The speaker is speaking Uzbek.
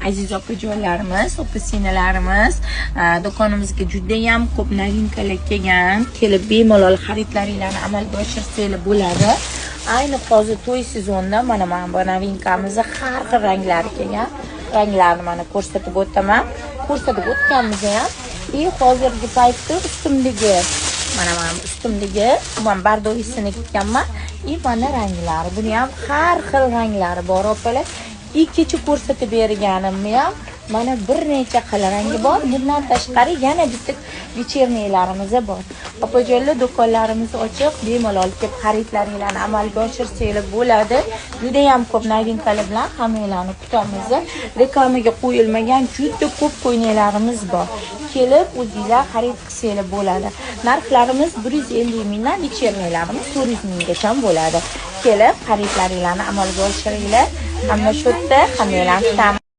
Aziz opajonlarimiz, opa-singillarimiz, do'konimizga juda ham ko'p novinkalar kelgan. Kelib bemalol xaridlaringizni amalga oshirsangiz bo'ladi. Ayni hozir to'y sezonida mana bu novinkamizni har xil ranglari kelgan. Ranglarni mana ko'rsatib o'taman. Ko'rsatib o'tganmiz ham. Hozirgi paytda ustimdagi mana man bardovisini tikkanman. Mana ranglari. Buni ham har xil ranglari bor opalar. Kecha ko'rsatib berganimni ham mana bir necha xil rangi bor. Bundan tashqari yana bitta вечернийlarimiz bor. Opajonlar, do'konlarimiz ochiq, bemalol kelib xaridlaringizni amalga oshirsangiz bo'ladi. Juda ham ko'p novinkalar bilan hammanglarni kutamiz. Reklamaga qo'yilmagan juda ko'p ko'ylaklarimiz bor. Kelib o'zingizlar xarid qilsangiz bo'ladi. Narxlarimiz 150 mingdan, вечернийlarimiz 400 minggacha bo'ladi. Kelib xaridlaringizni amalga oshiringlar. Hamma shu yerda, hammanglarni kutamiz.